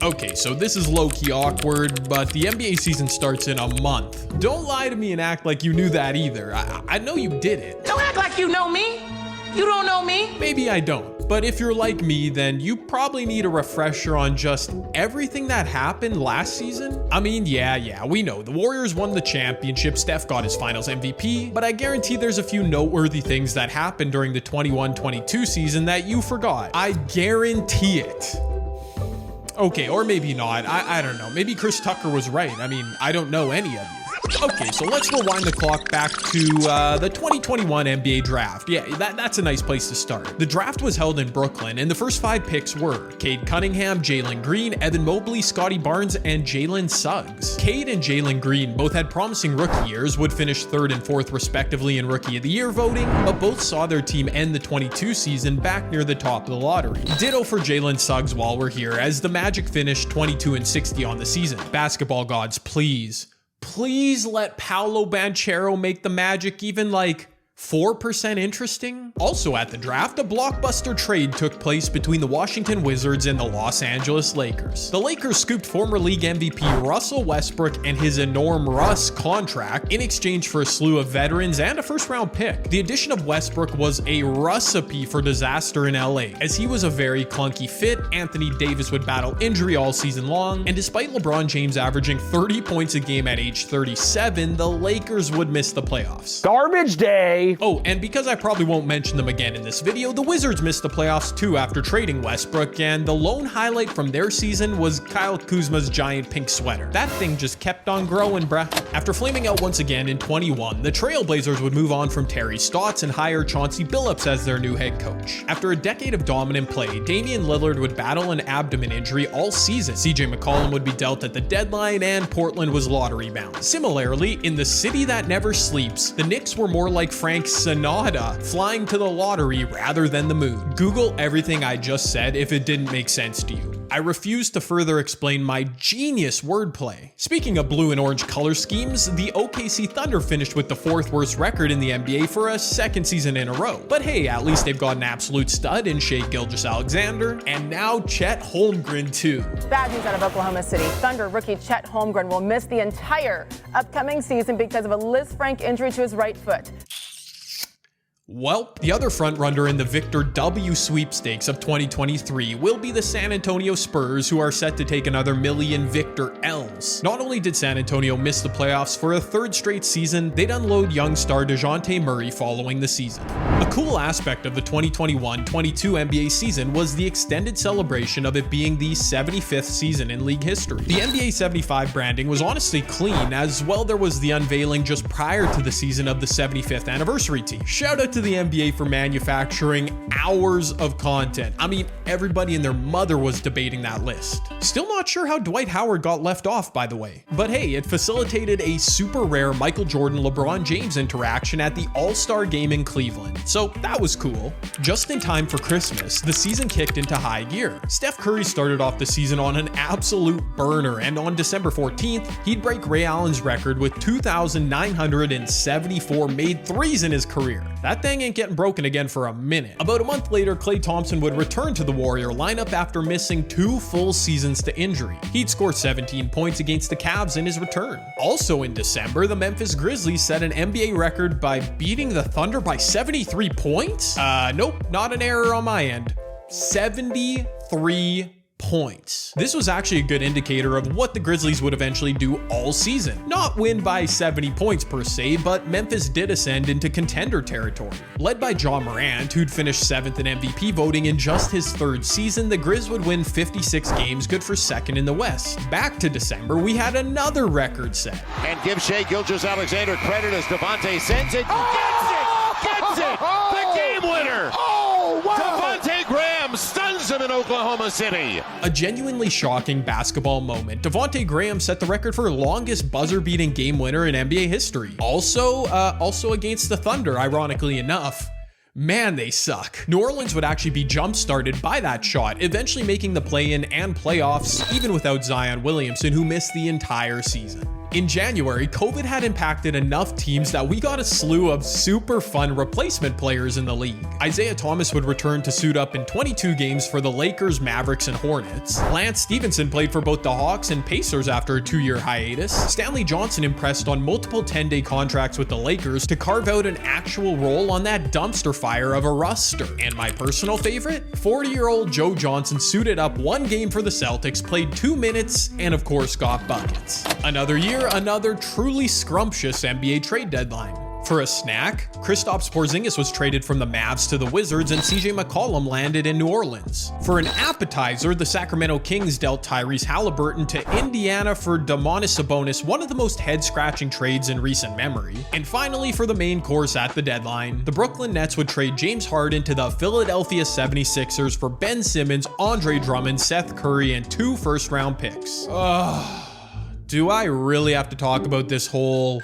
Okay, so this is low-key awkward, but the NBA season starts in a month. Don't lie to me and act like you knew that either. I know you did it. Don't act like you know me. You don't know me. Maybe I don't, but if you're like me, then you probably need a refresher on just everything that happened last season. I mean, yeah, we know the Warriors won the championship, Steph got his finals MVP, but I guarantee there's a few noteworthy things that happened during the 21-22 season that you forgot. I guarantee it. Okay, or maybe not. I don't know. Maybe Chris Tucker was right. I mean, I don't know any of you. Okay, so let's rewind the clock back to the 2021 NBA draft. Yeah, that's a nice place to start. The draft was held in Brooklyn, and the first 5 picks were Cade Cunningham, Jalen Green, Evan Mobley, Scotty Barnes, and Jalen Suggs. Cade and Jalen Green both had promising rookie years, would finish 3rd and 4th respectively in Rookie of the Year voting, but both saw their team end the 22 season back near the top of the lottery. Ditto for Jalen Suggs while we're here, as the Magic finished 22-60 on the season. Basketball gods, please let Paolo Banchero make the Magic even like 4% interesting. Also at the draft, a blockbuster trade took place between the Washington Wizards and the Los Angeles Lakers. The Lakers scooped former league MVP Russell Westbrook and his enormous Russ contract in exchange for a slew of veterans and a first-round pick. The addition of Westbrook was a recipe for disaster in LA, as he was a very clunky fit. Anthony Davis would battle injury all season long, and despite LeBron James averaging 30 points a game at age 37, the Lakers would miss the playoffs. Garbage day. Oh, and because I probably won't mention them again in this video, the Wizards missed the playoffs too after trading Westbrook, and the lone highlight from their season was Kyle Kuzma's giant pink sweater. That thing just kept on growing, bruh. After flaming out once again in 21, the Trailblazers would move on from Terry Stotts and hire Chauncey Billups as their new head coach. After a decade of dominant play, Damian Lillard would battle an abdomen injury all season. CJ McCollum would be dealt at the deadline, and Portland was lottery bound. Similarly, in the city that never sleeps, the Knicks were more like Frank Sinatra, flying to the lottery rather than the moon. Google everything I just said if it didn't make sense to you. I refuse to further explain my genius wordplay. Speaking of blue and orange color schemes, the OKC Thunder finished with the 4th worst record in the NBA for a 2nd season in a row. But hey, at least they've got an absolute stud in Shai Gilgeous-Alexander, and now Chet Holmgren too. Bad news out of Oklahoma City. Thunder rookie Chet Holmgren will miss the entire upcoming season because of a Liz Frank injury to his right foot. Well, the other frontrunner in the Victor W sweepstakes of 2023 will be the San Antonio Spurs, who are set to take another million Victor L's. Not only did San Antonio miss the playoffs for a 3rd straight season, they'd unload young star DeJounte Murray following the season. A cool aspect of the 2021-22 NBA season was the extended celebration of it being the 75th season in league history. The NBA 75 branding was honestly clean, as well there was the unveiling just prior to the season of the 75th anniversary tee. Shout out to the NBA for manufacturing hours of content. I mean, everybody and their mother was debating that list. Still not sure how Dwight Howard got left off, by the way. But hey, it facilitated a super rare Michael Jordan-LeBron James interaction at the All-Star game in Cleveland. So that was cool. Just in time for Christmas, the season kicked into high gear. Steph Curry started off the season on an absolute burner, and on December 14th, he'd break Ray Allen's record with 2,974 made threes in his career. That thing ain't getting broken again for a minute. About a month later, Klay Thompson would return to the Warrior lineup after missing 2 full seasons to injury. He'd score 17 points against the Cavs in his return. Also in December, the Memphis Grizzlies set an NBA record by beating the Thunder by 73 points? Nope, not an error on my end. 73 points. This was actually a good indicator of what the Grizzlies would eventually do all season. Not win by 70 points per se, but Memphis did ascend into contender territory. Led by Ja Morant, who'd finished 7th in MVP voting in just his 3rd season, the Grizz would win 56 games, good for 2nd in the West. Back to December, we had another record set. And give Shai Gilgeous-Alexander credit as Devontae sends it. Gets it! The game winner! Oh, wow! Devontae Graham stuns him in Oklahoma City. A genuinely shocking basketball moment. Devontae Graham set the record for longest buzzer-beating game winner in NBA history. Also against the Thunder, ironically enough. Man, they suck. New Orleans would actually be jump-started by that shot, eventually making the play-in and playoffs, even without Zion Williamson, who missed the entire season. In January, COVID had impacted enough teams that we got a slew of super fun replacement players in the league. Isaiah Thomas would return to suit up in 22 games for the Lakers, Mavericks, and Hornets. Lance Stevenson played for both the Hawks and Pacers after a 2-year hiatus. Stanley Johnson impressed on multiple 10-day contracts with the Lakers to carve out an actual role on that dumpster fire of a roster. And my personal favorite? 40-year-old Joe Johnson suited up one game for the Celtics, played 2 minutes, and of course got buckets. Another year, another truly scrumptious NBA trade deadline. For a snack, Kristaps Porzingis was traded from the Mavs to the Wizards and CJ McCollum landed in New Orleans. For an appetizer, the Sacramento Kings dealt Tyrese Halliburton to Indiana for Domantas Sabonis, one of the most head-scratching trades in recent memory. And finally, for the main course at the deadline, the Brooklyn Nets would trade James Harden to the Philadelphia 76ers for Ben Simmons, Andre Drummond, Seth Curry, and 2 first-round picks. Do I really have to talk about this whole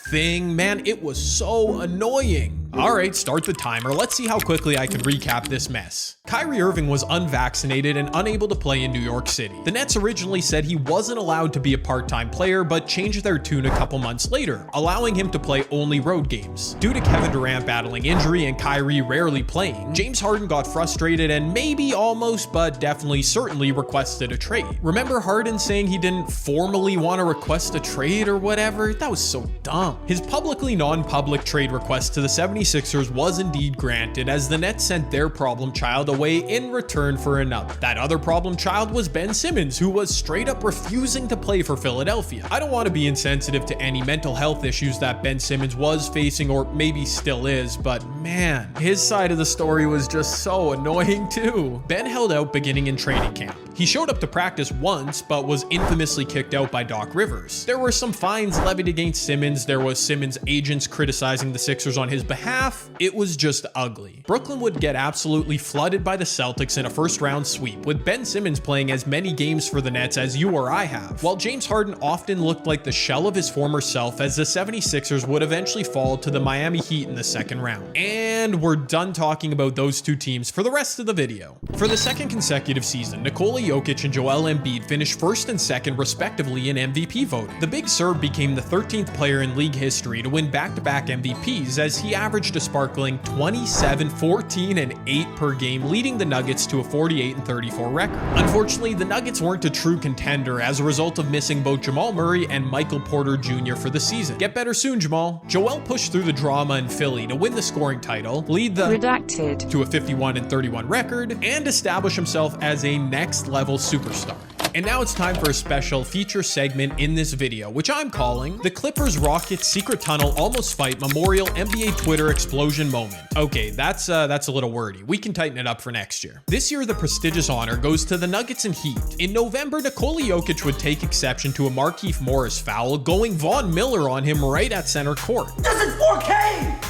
thing? Man, it was so annoying. All right, start the timer. Let's see how quickly I can recap this mess. Kyrie Irving was unvaccinated and unable to play in New York City. The Nets originally said he wasn't allowed to be a part-time player, but changed their tune a couple months later, allowing him to play only road games. Due to Kevin Durant battling injury and Kyrie rarely playing, James Harden got frustrated and maybe almost, but definitely certainly requested a trade. Remember Harden saying he didn't formally want to request a trade or whatever? That was so dumb. His publicly non-public trade request to the 76ers was indeed granted, as the Nets sent their problem child away in return for another. That other problem child was Ben Simmons, who was straight up refusing to play for Philadelphia. I don't want to be insensitive to any mental health issues that Ben Simmons was facing, or maybe still is, but man, his side of the story was just so annoying too. Ben held out beginning in training camp. He showed up to practice once, but was infamously kicked out by Doc Rivers. There were some fines levied against Simmons. There was Simmons' agents criticizing the Sixers on his behalf. It was just ugly. Brooklyn would get absolutely flooded by the Celtics in a first-round sweep, with Ben Simmons playing as many games for the Nets as you or I have, while James Harden often looked like the shell of his former self, as the 76ers would eventually fall to the Miami Heat in the second round. And we're done talking about those two teams for the rest of the video. For the second consecutive season, Nikola Jokic and Joel Embiid finished first and second respectively in MVP voting. The Big Serb became the 13th player in league history to win back-to-back MVPs, as he averaged a sparkling 27, 14, and 8 per game, leading the Nuggets to a 48-34 record. Unfortunately, the Nuggets weren't a true contender as a result of missing both Jamal Murray and Michael Porter Jr. for the season. Get better soon, Jamal. Joel pushed through the drama in Philly to win the scoring title, lead the Redacted to a 51-31 record, and establish himself as a next-level superstar. And now it's time for a special feature segment in this video, which I'm calling the Clippers Rockets Secret Tunnel Almost Fight Memorial NBA Twitter Explosion Moment. Okay, that's a little wordy. We can tighten it up for next year. This year, the prestigious honor goes to the Nuggets and Heat. In November, Nikola Jokic would take exception to a Markieff Morris foul, going Von Miller on him right at center court. This is 4K!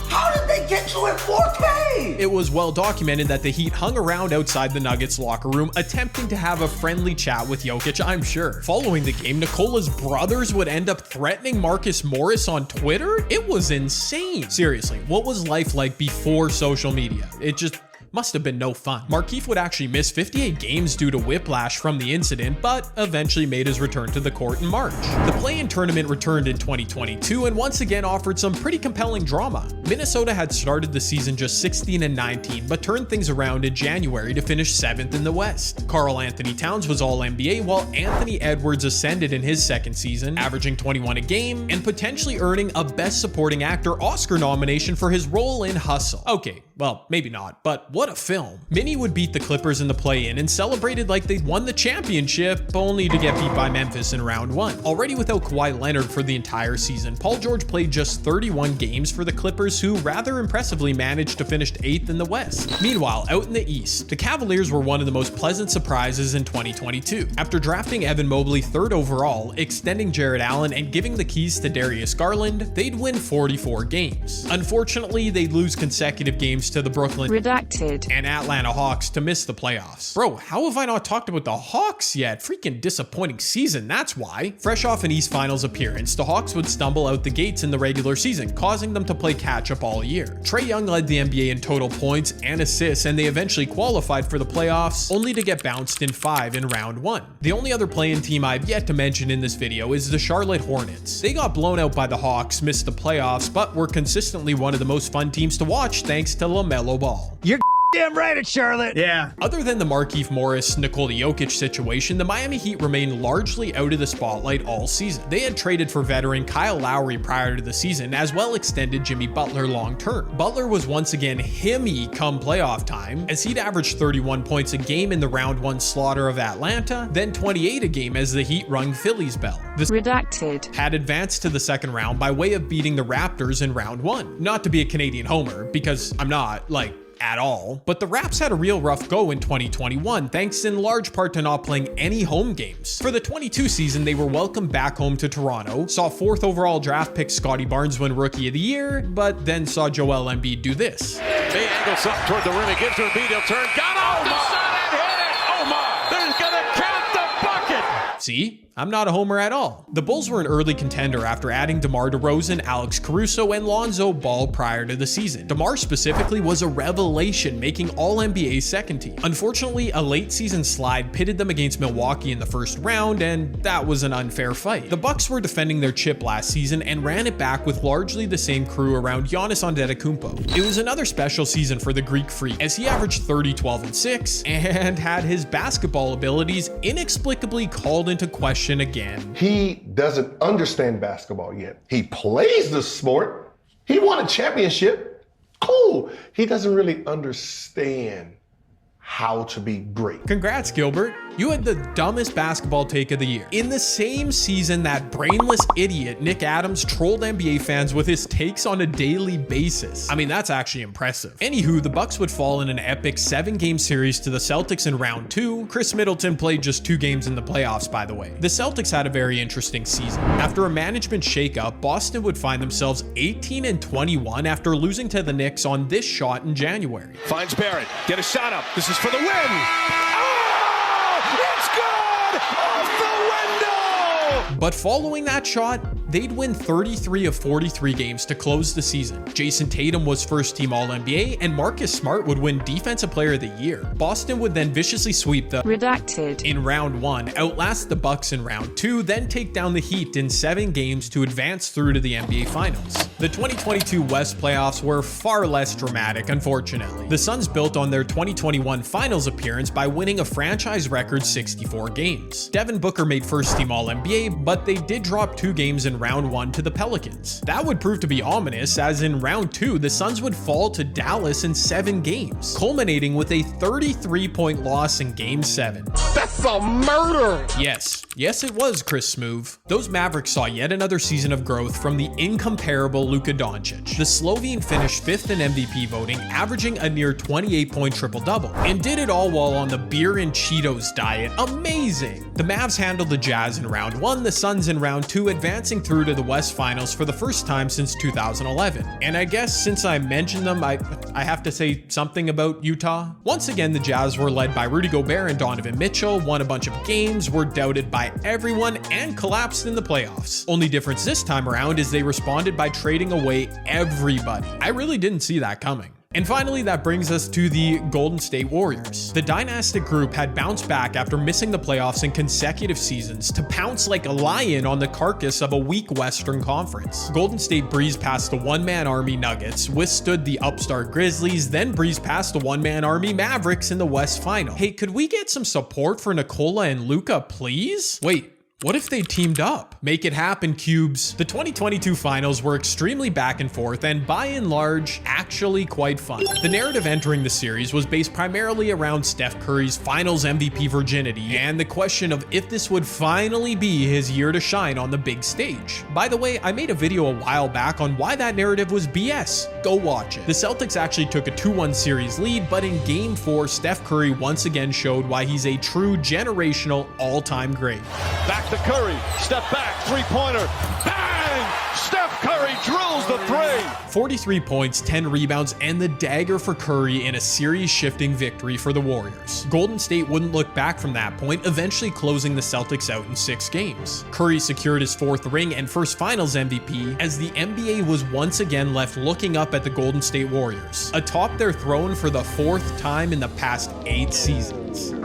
How did they get you at 4K? It was well documented that the Heat hung around outside the Nuggets locker room, attempting to have a friendly chat with Jokic, I'm sure. Following the game, Nikola's brothers would end up threatening Marcus Morris on Twitter? It was insane. Seriously, what was life like before social media? It just must have been no fun. Markieff would actually miss 58 games due to whiplash from the incident, but eventually made his return to the court in March. The play-in tournament returned in 2022 and once again offered some pretty compelling drama. Minnesota had started the season just 16-19, but turned things around in January to finish 7th in the West. Karl Anthony Towns was All-NBA, while Anthony Edwards ascended in his second season, averaging 21 a game and potentially earning a Best Supporting Actor Oscar nomination for his role in Hustle. Okay, well, maybe not, but what a film. Minnie would beat the Clippers in the play-in and celebrated like they'd won the championship, only to get beat by Memphis in round 1. Already without Kawhi Leonard for the entire season, Paul George played just 31 games for the Clippers, who rather impressively managed to finish 8th in the West. Meanwhile, out in the East, the Cavaliers were one of the most pleasant surprises in 2022. After drafting Evan Mobley 3rd overall, extending Jared Allen, and giving the keys to Darius Garland, they'd win 44 games. Unfortunately, they'd lose consecutive games to the Brooklyn Redacted Redacted. and Atlanta Hawks to miss the playoffs. Bro, how have I not talked about the Hawks yet? Freaking disappointing season, that's why. Fresh off an East Finals appearance, the Hawks would stumble out the gates in the regular season, causing them to play catch-up all year. Trae Young led the NBA in total points and assists, and they eventually qualified for the playoffs, only to get bounced in 5 in round 1. The only other play-in team I've yet to mention in this video is the Charlotte Hornets. They got blown out by the Hawks, missed the playoffs, but were consistently one of the most fun teams to watch thanks to LaMelo Ball. You're damn right it's Charlotte. Yeah. Other than the Markieff Morris, Nikola Jokic situation, the Miami Heat remained largely out of the spotlight all season. They had traded for veteran Kyle Lowry prior to the season, as well extended Jimmy Butler long term. Butler was once again himmy come playoff time, as he'd averaged 31 points a game in the round 1 slaughter of Atlanta, then 28 a game as the Heat rung Philly's bell. The Redacted. had advanced to the second round by way of beating the Raptors in round 1. Not to be a Canadian homer, because I'm not, like, at all, but the Raps had a real rough go in 2021 thanks in large part to not playing any home games. For the 22 season, they were welcomed back home to Toronto, saw 4th overall draft pick Scotty Barnes win Rookie of the Year, but then saw Joel Embiid do this. They angles up toward the rim. He gives to Embiid. He'll turn. Got off the side and hit it. Oh my! There's gonna count the bucket. See? I'm not a homer at all. The Bulls were an early contender after adding DeMar DeRozan, Alex Caruso, and Lonzo Ball prior to the season. DeMar specifically was a revelation, making All-NBA second team. Unfortunately, a late season slide pitted them against Milwaukee in the first round, and that was an unfair fight. The Bucks were defending their chip last season and ran it back with largely the same crew around Giannis Antetokounmpo. It was another special season for the Greek Freak, as he averaged 30, 12, and 6, and had his basketball abilities inexplicably called into question again. He doesn't understand basketball yet. He plays the sport. He won a championship. Cool. He doesn't really understand how to be great. Congrats, Gilbert. You had the dumbest basketball take of the year. In the same season, that brainless idiot Nick Adams trolled NBA fans with his takes on a daily basis. I mean, that's actually impressive. Anywho, the Bucks would fall in an epic 7-game series to the Celtics in round 2. Chris Middleton played just 2 games in the playoffs, by the way. The Celtics had a very interesting season. After a management shakeup, Boston would find themselves 18-21 after losing to the Knicks on this shot in January. Finds Barrett. Get a shot up. This is for the win. It's good! Off the window! But following that shot, they'd win 33 of 43 games to close the season. Jason Tatum was first team All-NBA, and Marcus Smart would win Defensive Player of the Year. Boston would then viciously sweep the Redacted in round 1, outlast the Bucks in round 2, then take down the Heat in 7 games to advance through to the NBA Finals. The 2022 West playoffs were far less dramatic, unfortunately. The Suns built on their 2021 Finals appearance by winning a franchise record 64 games. Devin Booker made first team All-NBA, but they did drop 2 games in round 1 to the Pelicans. That would prove to be ominous, as in round 2, the Suns would fall to Dallas in 7 games, culminating with a 33-point loss in Game 7. That's a murder. Yes, it was, Chris Smoove. Those Mavericks saw yet another season of growth from the incomparable Luka Doncic. The Slovene finished 5th in MVP voting, averaging a near 28-point triple-double, and did it all while on the beer and Cheetos diet. Amazing! The Mavs handled the Jazz in round 1, the Suns in round 2, advancing through to the West Finals for the first time since 2011. And I guess since I mentioned them, I have to say something about Utah. Once again, the Jazz were led by Rudy Gobert and Donovan Mitchell, won a bunch of games, were doubted by everyone, and collapsed in the playoffs. Only difference this time around is they responded by trading away everybody. I really didn't see that coming. And finally, that brings us to the Golden State Warriors. The dynastic group had bounced back after missing the playoffs in consecutive seasons to pounce like a lion on the carcass of a weak Western Conference. Golden State breezed past the one-man army Nuggets, withstood the upstart Grizzlies, then breezed past the one-man army Mavericks in the West Final. Hey, could we get some support for Nikola and Luka, please? Wait. What if they teamed up? Make it happen, Cubes. The 2022 finals were extremely back and forth and by and large, actually quite fun. The narrative entering the series was based primarily around Steph Curry's finals MVP virginity and the question of if this would finally be his year to shine on the big stage. By the way, I made a video a while back on why that narrative was BS. Go watch it. The Celtics actually took a 2-1 series lead, but in Game 4, Steph Curry once again showed why he's a true generational all-time great. Back to Curry, step back, 3-pointer, bang! Steph Curry drills the three. 43 points, 10 rebounds, and the dagger for Curry in a series-shifting victory for the Warriors. Golden State wouldn't look back from that point, eventually closing the Celtics out in 6 games. Curry secured his 4th ring and first Finals MVP as the NBA was once again left looking up at the Golden State Warriors, atop their throne for the 4th time in the past 8 seasons.